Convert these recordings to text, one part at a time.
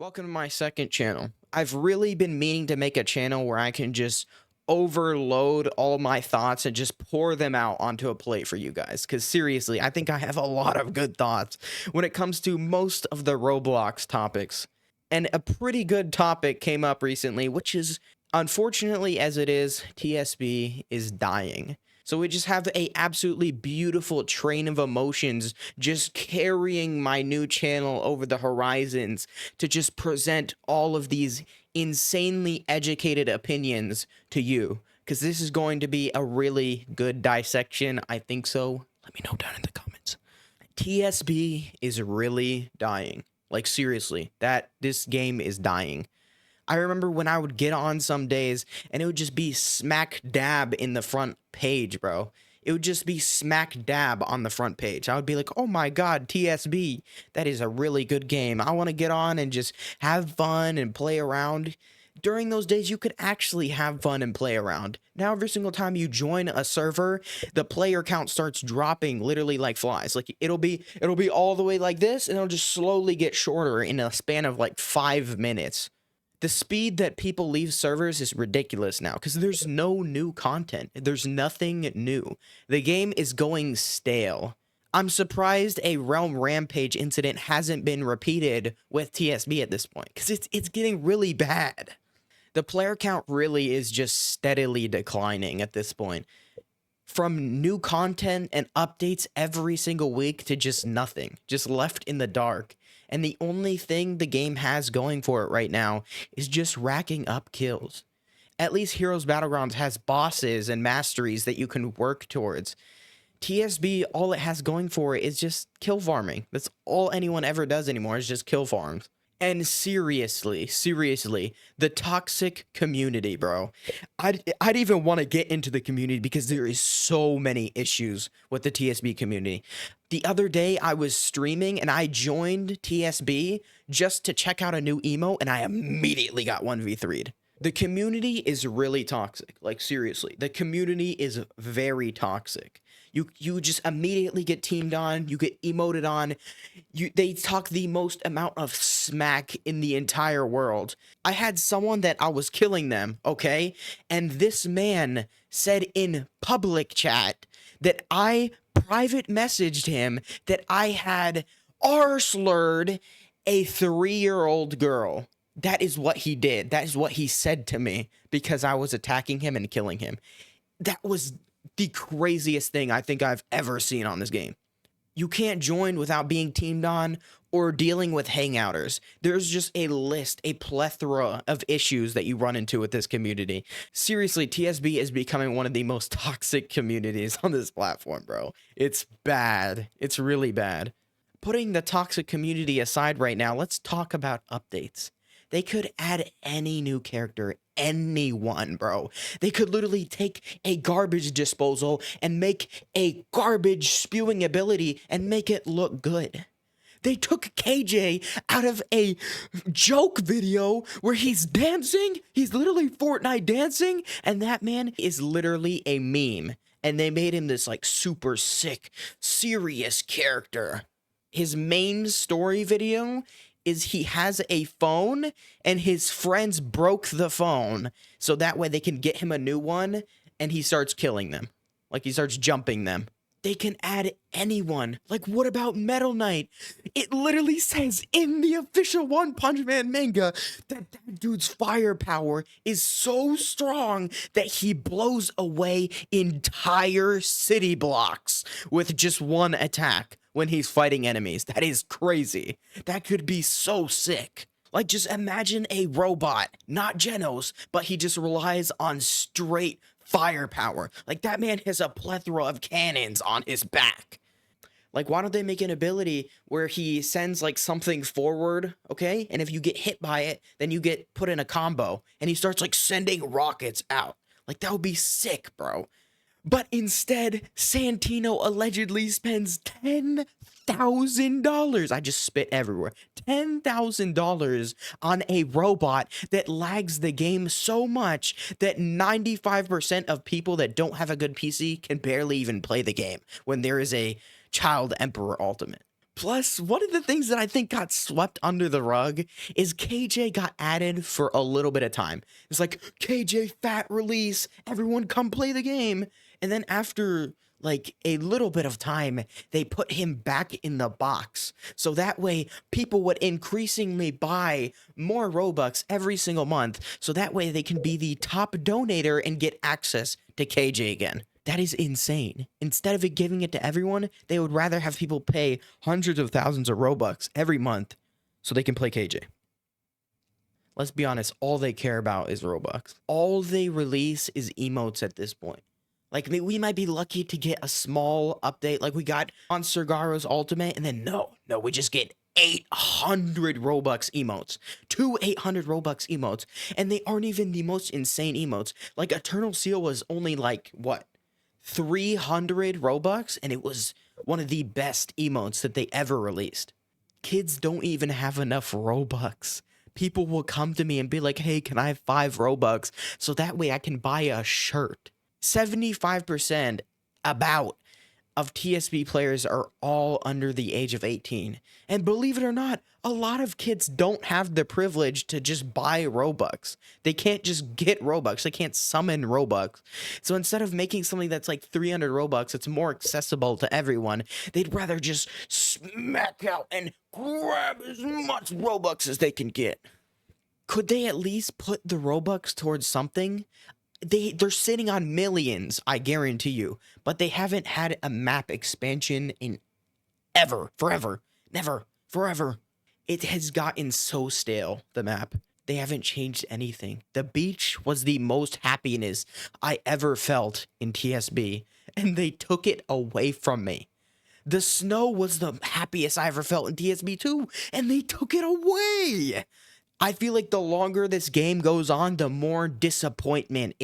Welcome to my second channel. I've really been meaning to make a channel where I can just overload all my thoughts and just pour them out onto a plate for you guys. Because seriously, I think I have a lot of good thoughts when it comes to most of the Roblox topics. And a pretty good topic came up recently, which is, unfortunately as it is, TSB is dying. So we just have a absolutely beautiful train of emotions just carrying my new channel over the horizons to just present all of these insanely educated opinions to you. Because this is going to be a really good dissection. I think so. Let me know down in the comments. TSB is really dying. Like seriously, this game is dying. I remember when I would get on some days and it would just be smack dab in the front page, bro. It would just be smack dab on the front page. I would be like, oh my God, TSB, that is a really good game. I want to get on and just have fun and play around. During those days, you could actually have fun and play around. Now, every single time you join a server, the player count starts dropping literally like flies. Like it'll be all the way like this, and it'll just slowly get shorter in a span of like 5 minutes. The speed that people leave servers is ridiculous now because there's no new content. There's nothing new. The game is going stale. I'm surprised a Realm Rampage incident hasn't been repeated with TSB at this point because it's getting really bad. The player count really is just steadily declining at this point. From new content and updates every single week to just nothing, just left in the dark. And the only thing the game has going for it right now is just racking up kills. At least Heroes Battlegrounds has bosses and masteries that you can work towards. TSB, all it has going for it is just kill farming. That's all anyone ever does anymore is just kill farms. And seriously, the toxic community, bro. I'd even want to get into the community because there is so many issues with the TSB community. The other day I was streaming and I joined TSB just to check out a new emo and I immediately got 1v3'd. The community is really toxic. Like seriously, the community is very toxic. You just immediately get teamed on, you get emoted on. They talk the most amount of smack in the entire world. I had someone that I was killing them, okay? And this man said in public chat that I private messaged him that I had slurred a 3-year-old girl. That is what he did. That is what he said to me because I was attacking him and killing him. That was the craziest thing I think I've ever seen on this game. You can't join without being teamed on or dealing with hangouters. There's just a list, a plethora of issues that you run into with this community. Seriously, TSB is becoming one of the most toxic communities on this platform, bro. It's bad. It's really bad. Putting the toxic community aside right now, let's talk about updates. They could add any new character, anyone, bro. They could literally take a garbage disposal and make a garbage spewing ability and make it look good. They took KJ out of a joke video where he's dancing. He's literally Fortnite dancing, and that man is literally a meme. And they made him this like super sick, serious character. His main story video is he has a phone and his friends broke the phone so that way they can get him a new one and he starts killing them. Like he starts jumping them. They can add anyone. Like what about Metal Knight? It literally says in the official One Punch Man manga that dude's firepower is so strong that he blows away entire city blocks with just one attack when he's fighting enemies. That is crazy. That could be so sick. Like, just imagine a robot, not Genos, but he just relies on straight firepower. Like, that man has a plethora of cannons on his back. Like, why don't they make an ability where he sends, like, something forward, okay? And if you get hit by it, then you get put in a combo, and he starts, like, sending rockets out. Like, that would be sick, bro. But instead, Santino allegedly spends $10,000. I just spit everywhere. $10,000 on a robot that lags the game so much that 95% of people that don't have a good PC can barely even play the game when there is a Child Emperor Ultimate. Plus, one of the things that I think got swept under the rug is KJ got added for a little bit of time. It's like, KJ fat release, everyone come play the game. And then after like a little bit of time, they put him back in the box. So that way people would increasingly buy more Robux every single month. So that way they can be the top donator and get access to KJ again. That is insane. Instead of it giving it to everyone, they would rather have people pay hundreds of thousands of Robux every month so they can play KJ. Let's be honest, all they care about is Robux. All they release is emotes at this point. Like, we might be lucky to get a small update like we got on Sergaro's Ultimate, and then no, we just get 800 Robux emotes. 800 Robux emotes. And they aren't even the most insane emotes. Like, Eternal Seal was only like, what? 300 Robux, and it was one of the best emotes that they ever released. Kids don't even have enough Robux. People will come to me and be like, hey, can I have 5 Robux so that way I can buy a shirt? 75% about of TSB players are all under the age of 18. And believe it or not, a lot of kids don't have the privilege to just buy Robux. They can't just get Robux. They can't summon Robux. So instead of making something that's like 300 Robux, it's more accessible to everyone, they'd rather just smack out and grab as much Robux as they can get. Could they at least put the Robux towards something? They're sitting on millions, I guarantee you, but they haven't had a map expansion in forever. It has gotten so stale, the map. They haven't changed anything. The beach was the most happiness I ever felt in TSB, and they took it away from me. The snow was the happiest I ever felt in TSB too, and they took it away. I feel like the longer this game goes on, the more disappointment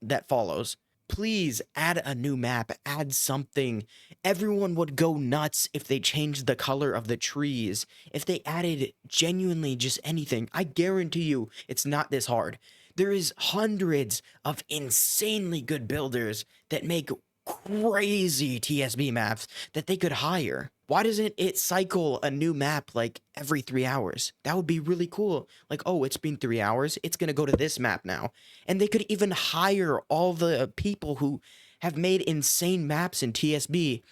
that follows. Please add a new map, add something. Everyone would go nuts if they changed the color of the trees. If they added genuinely just anything, I guarantee you it's not this hard. There is hundreds of insanely good builders that make crazy TSB maps that they could hire. Why doesn't it cycle a new map like every 3 hours? That would be really cool. Like, oh, it's been 3 hours. It's going to go to this map now. And they could even hire all the people who have made insane maps in TSB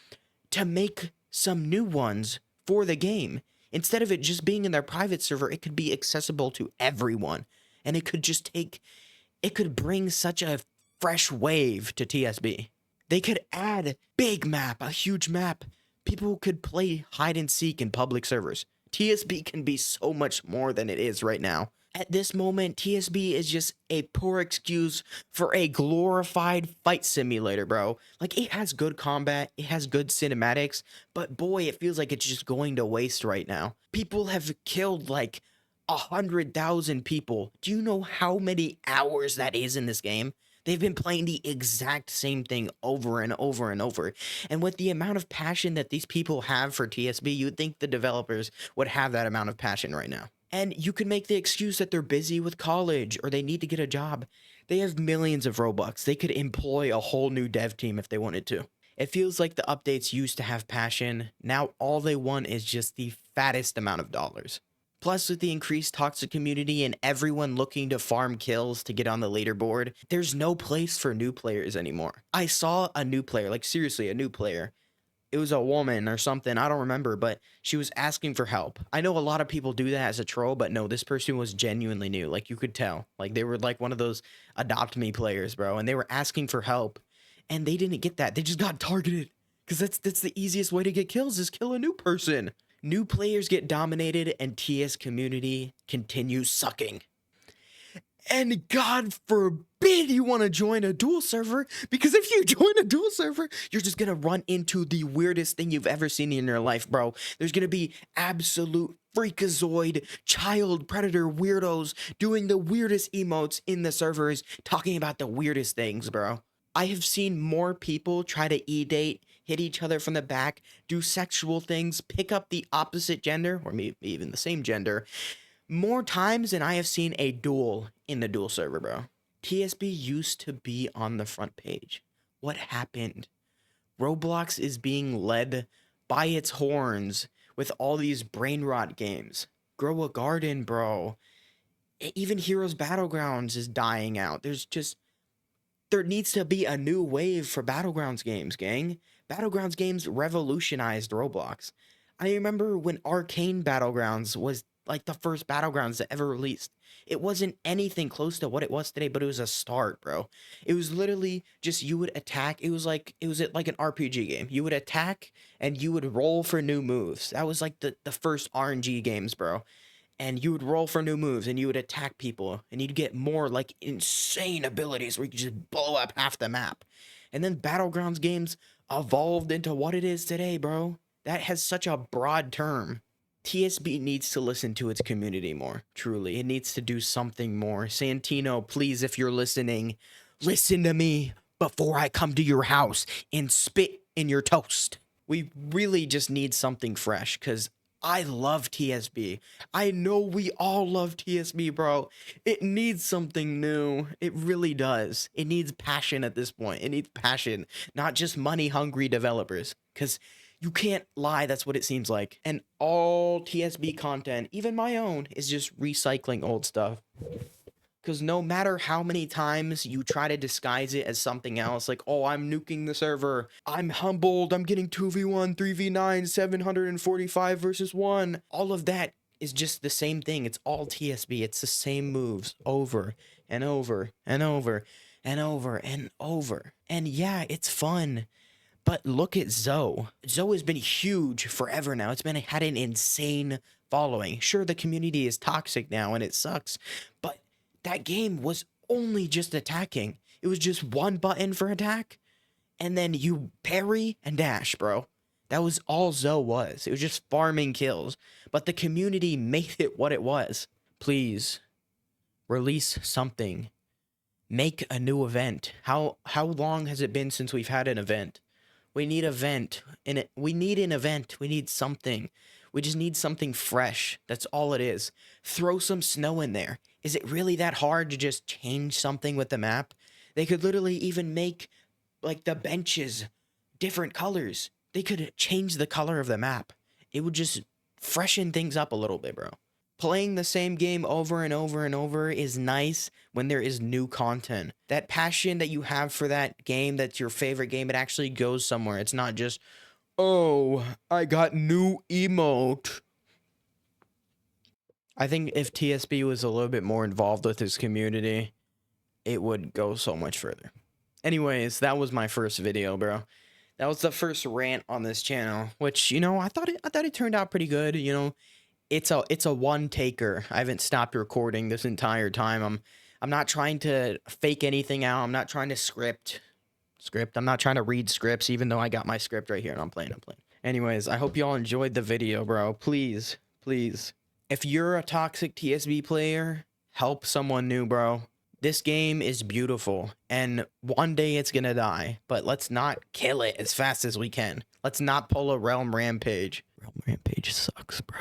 to make some new ones for the game. Instead of it just being in their private server, it could be accessible to everyone. And it could bring such a fresh wave to TSB. They could add big map, a huge map. People could play hide and seek in public servers. TSB can be so much more than it is right now. At this moment, TSB is just a poor excuse for a glorified fight simulator, bro. Like, it has good combat, it has good cinematics, but boy, it feels like it's just going to waste right now. People have killed like 100,000 people. Do you know how many hours that is in this game? They've been playing the exact same thing over and over and over. And with the amount of passion that these people have for TSB, you'd think the developers would have that amount of passion right now. And you can make the excuse that they're busy with college or they need to get a job. They have millions of Robux. They could employ a whole new dev team if they wanted to. It feels like the updates used to have passion. Now all they want is just the fattest amount of dollars. Plus, with the increased toxic community and everyone looking to farm kills to get on the leaderboard, there's no place for new players anymore. I saw a new player, like seriously, a new player. It was a woman or something, I don't remember, but she was asking for help. I know a lot of people do that as a troll, but no, this person was genuinely new. Like, you could tell. Like, they were like one of those adopt me players, bro, and they were asking for help, and they didn't get that. They just got targeted, because that's the easiest way to get kills, is kill a new person. New players get dominated and TS community continues sucking. And God forbid you want to join a dual server, because if you join a dual server, you're just going to run into the weirdest thing you've ever seen in your life, bro. There's going to be absolute freakazoid child predator weirdos doing the weirdest emotes in the servers, talking about the weirdest things, bro. I have seen more people try to e-date, hit each other from the back, do sexual things, pick up the opposite gender, or maybe even the same gender, more times than I have seen a duel in the duel server, bro. TSB used to be on the front page. What happened? Roblox is being led by its horns with all these brain rot games. Grow a garden, bro. Even Heroes Battlegrounds is dying out. There needs to be a new wave for Battlegrounds games, gang. Battlegrounds games revolutionized Roblox. I remember when Arcane Battlegrounds was like the first Battlegrounds that ever released. It wasn't anything close to what it was today, but it was a start, bro. It was literally just you would attack. It was like an RPG game. You would attack and you would roll for new moves. That was like the first RNG games, bro. And you would roll for new moves and you would attack people and you'd get more like insane abilities where you could just blow up half the map. And then Battlegrounds games evolved into what it is today, bro. That has such a broad term. TSB needs to listen to its community more, truly. It needs to do something more. Santino, please, if you're listening, listen to me before I come to your house and spit in your toast. We really just need something fresh, because I love TSB. I know we all love TSB, bro. It needs something new. It really does. It needs passion at this point. It needs passion, not just money-hungry developers, because you can't lie, that's what it seems like. And all TSB content, even my own, is just recycling old stuff. Because no matter how many times you try to disguise it as something else, like, oh, I'm nuking the server, I'm humbled, I'm getting 2v1, 3v9, 745 versus 1. All of that is just the same thing. It's all TSB. It's the same moves over and over and over and over and over. And yeah, it's fun. But look at Zoe. Zoe has been huge forever now. It's had an insane following. Sure, the community is toxic now and it sucks, but that game was only just attacking. It was just one button for attack, and then you parry and dash, bro. That was all Zoe was. It was just farming kills, but the community made it what it was. Please, release something. Make a new event. How long has it been since we've had an event? We need an event. We need an event. We need something. We just need something fresh. That's all it is. Throw some snow in there. Is it really that hard to just change something with the map? They could literally even make, like, the benches different colors. They could change the color of the map. It would just freshen things up a little bit, bro. Playing the same game over and over and over is nice when there is new content. That passion that you have for that game, that's your favorite game, it actually goes somewhere. It's not just, oh, I got new emote. I think if TSB was a little bit more involved with his community, it would go so much further. Anyways, that was my first video, bro. That was the first rant on this channel, which, you know, I thought it turned out pretty good, you know. It's a one taker. I haven't stopped recording this entire time. I'm not trying to fake anything out. I'm not trying to script. I'm not trying to read scripts, even though I got my script right here and I'm playing. Anyways, I hope y'all enjoyed the video, bro. Please, please. If you're a toxic TSB player, help someone new, bro. This game is beautiful, and one day it's gonna die, but let's not kill it as fast as we can. Let's not pull a Realm Rampage. Realm Rampage sucks, bro.